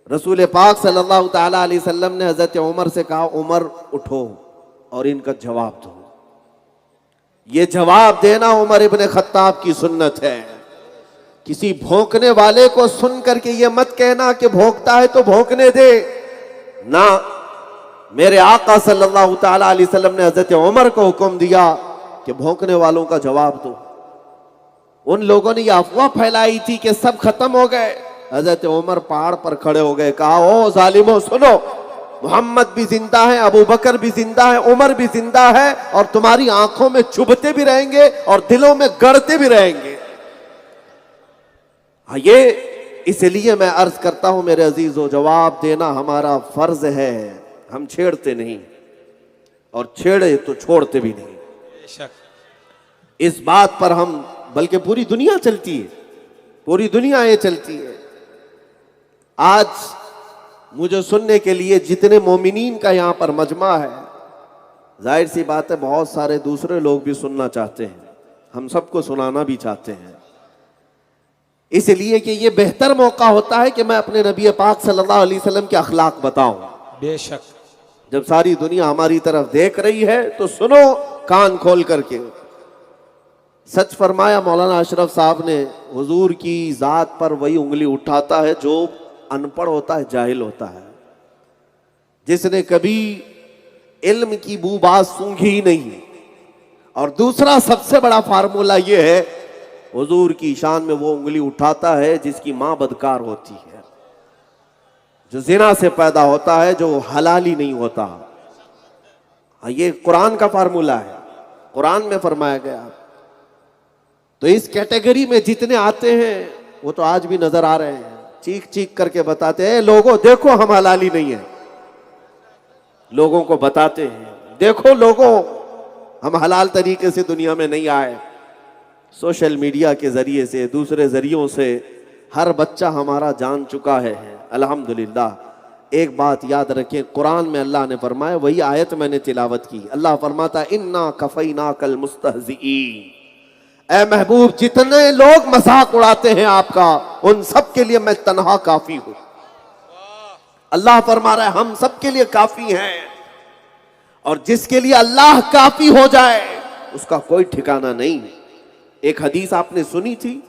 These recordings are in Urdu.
رسول پاک صلی اللہ تعالیٰ علیہ وسلم نے حضرت عمر سے کہا عمر اٹھو اور ان کا جواب دو. یہ جواب دینا عمر ابن خطاب کی سنت ہے. کسی بھونکنے والے کو سن کر کے یہ مت کہنا کہ بھونکتا ہے تو بھونکنے دے نہ. میرے آقا صلی اللہ تعالیٰ علیہ وسلم نے حضرت عمر کو حکم دیا کہ بھونکنے والوں کا جواب دو. ان لوگوں نے یہ افواہ پھیلائی تھی کہ سب ختم ہو گئے. حضرت عمر پہاڑ پر کھڑے ہو گئے, کہا او ظالموں سنو, محمد بھی زندہ ہے, ابو بکر بھی زندہ ہے, عمر بھی زندہ ہے, اور تمہاری آنکھوں میں چبھتے بھی رہیں گے اور دلوں میں گڑتے بھی رہیں گے. یہ اس لیے میں عرض کرتا ہوں میرے عزیزو, جواب دینا ہمارا فرض ہے. ہم چھیڑتے نہیں اور چھیڑے تو چھوڑتے بھی نہیں. اس بات پر ہم, بلکہ پوری دنیا چلتی ہے, پوری دنیا یہ چلتی ہے. آج مجھے سننے کے لیے جتنے مومنین کا یہاں پر مجمع ہے, ظاہر سی بات ہے بہت سارے دوسرے لوگ بھی سننا چاہتے ہیں, ہم سب کو سنانا بھی چاہتے ہیں. اس لیے کہ یہ بہتر موقع ہوتا ہے کہ میں اپنے نبی پاک صلی اللہ علیہ وسلم کے اخلاق بتاؤں. بے شک جب ساری دنیا ہماری طرف دیکھ رہی ہے تو سنو کان کھول کر کے. سچ فرمایا مولانا اشرف صاحب نے, حضور کی ذات پر وہی انگلی اٹھاتا ہے جو ان پڑھ ہوتا ہے, جاہل ہوتا ہے, جس نے کبھی علم کی بو باز سونگھی ہی نہیں. اور دوسرا سب سے بڑا فارمولہ یہ ہے, حضور کی شان میں وہ انگلی اٹھاتا ہے جس کی ماں بدکار ہوتی ہے, جو زنا سے پیدا ہوتا ہے, جو حلال ہی نہیں ہوتا. یہ قرآن کا فارمولہ ہے, قرآن میں فرمایا گیا. تو اس کیٹیگری میں جتنے آتے ہیں وہ تو آج بھی نظر آ رہے ہیں, چیخ چیخ کر کے بتاتے ہیں لوگوں دیکھو ہم حلالی نہیں ہیں. لوگوں کو بتاتے ہیں دیکھو لوگوں ہم حلال طریقے سے دنیا میں نہیں آئے. سوشل میڈیا کے ذریعے سے, دوسرے ذریعوں سے ہر بچہ ہمارا جان چکا ہے الحمدللہ. ایک بات یاد رکھیں, قرآن میں اللہ نے فرمایا, وہی آیت میں نے تلاوت کی, اللہ فرماتا انا کفیناک المستہزئین, اے محبوب جتنے لوگ مذاق اڑاتے ہیں آپ کا ان سب کے لیے میں تنہا کافی ہوں. اللہ فرما رہا ہے ہم سب کے لیے کافی ہیں, اور جس کے لیے اللہ کافی ہو جائے اس کا کوئی ٹھکانہ نہیں. ایک حدیث آپ نے سنی تھی,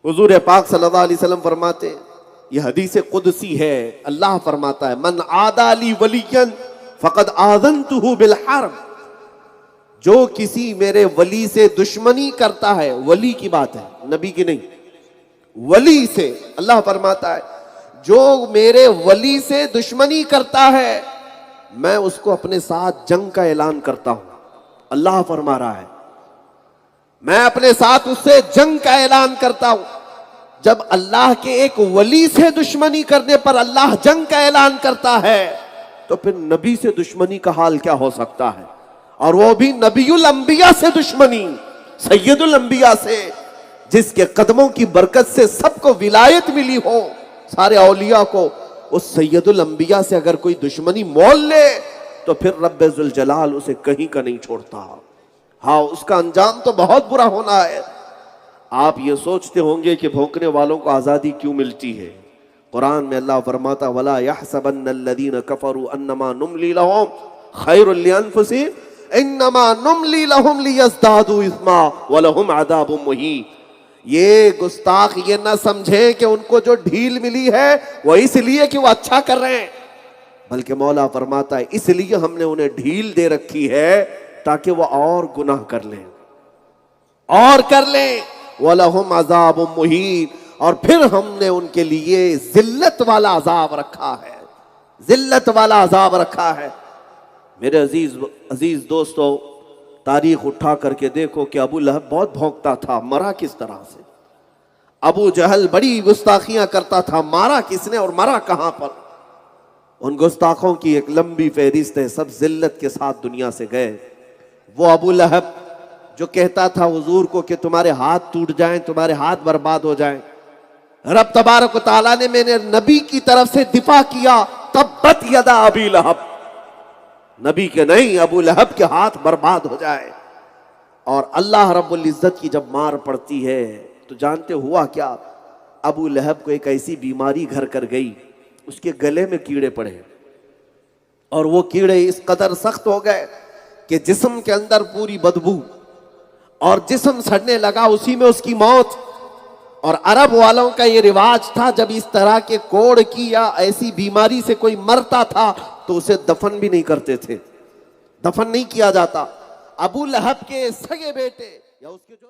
حضور پاک صلی اللہ علیہ وسلم فرماتے, یہ حدیث قدسی ہے, اللہ فرماتا ہے من عادی لی ولیا فقد آذنتہ بالحرب, جو کسی میرے ولی سے دشمنی کرتا ہے, ولی کی بات ہے نبی کی نہیں, ولی سے, اللہ فرماتا ہے جو میرے ولی سے دشمنی کرتا ہے میں اس کو اپنے ساتھ جنگ کا اعلان کرتا ہوں. اللہ فرما رہا ہے میں اپنے ساتھ اس سے جنگ کا اعلان کرتا ہوں. جب اللہ کے ایک ولی سے دشمنی کرنے پر اللہ جنگ کا اعلان کرتا ہے تو پھر نبی سے دشمنی کا حال کیا ہو سکتا ہے, اور وہ بھی نبی الانبیاء سے دشمنی, سید الانبیاء سے, جس کے قدموں کی برکت سے سب کو ولایت ملی ہو, سارے اولیاء کو. اس سید الانبیاء سے اگر کوئی دشمنی مول لے تو پھر رب ذوالجلال اسے کہیں کا نہیں چھوڑتا. ہاں اس کا انجام تو بہت برا ہونا ہے. آپ یہ سوچتے ہوں گے کہ بھونکنے والوں کو آزادی کیوں ملتی ہے. قرآن میں اللہ فرماتا وَلَا يَحْسَبَنَّ الَّذِينَ كَفَرُوا أَنَّمَا نُمْلِي لَهُمْ خَيْرٌ لِأَنفُسِهِمْ إِنَّمَا نُمْلِي لَهُمْ لِيَزْدَادُوا إِثْمًا وَلَهُمْ عَذَابٌ مُهِينٌ. یہ گستاخ یہ نہ سمجھیں کہ ان کو جو ڈھیل ملی ہے وہ اس لیے کہ وہ اچھا کر رہے ہیں, بلکہ مولا فرماتا ہے اس لیے ہم نے انہیں ڈھیل دے رکھی ہے تاکہ وہ اور گناہ کر لیں, اور کر لیں. وَلَهُمْ عَذَابٌ مُهِينٌ, اور پھر ہم نے ان کے لیے ذلت والا عذاب رکھا ہے, ذلت والا عذاب رکھا ہے. میرے عزیز دوستو, تاریخ اٹھا کر کے دیکھو کہ ابو لہب بہت بھونکتا تھا, مرا کس طرح سے. ابو جہل بڑی گستاخیاں کرتا تھا, مارا کس نے اور مرا کہاں پر. ان گستاخوں کی ایک لمبی فہرست ہے, سب ذلت کے ساتھ دنیا سے گئے. وہ ابو لہب جو کہتا تھا حضور کو کہ تمہارے ہاتھ ٹوٹ جائیں, تمہارے ہاتھ برباد ہو جائیں, رب تبارک و تعالیٰ نے میں نے نبی کی طرف سے دفاع کیا, تبت یدا ابی لہب, نبی کے نہیں ابو لہب کے ہاتھ برباد ہو جائے. اور اللہ رب العزت کی جب مار پڑتی ہے تو جانتے ہوا کیا, ابو لہب کو ایک ایسی بیماری گھر کر گئی اس کے گلے میں کیڑے پڑے اور وہ کیڑے اس قدر سخت ہو گئے کہ جسم کے اندر پوری بدبو اور جسم سڑنے لگا، اسی میں اس کی موت۔ اور عرب والوں کا یہ رواج تھا، جب اس طرح کے کوڑ کی یا ایسی بیماری سے کوئی مرتا تھا تو اسے دفن بھی نہیں کرتے تھے، دفن نہیں کیا جاتا۔ ابو لہب کے سگے بیٹے یا اس کے جو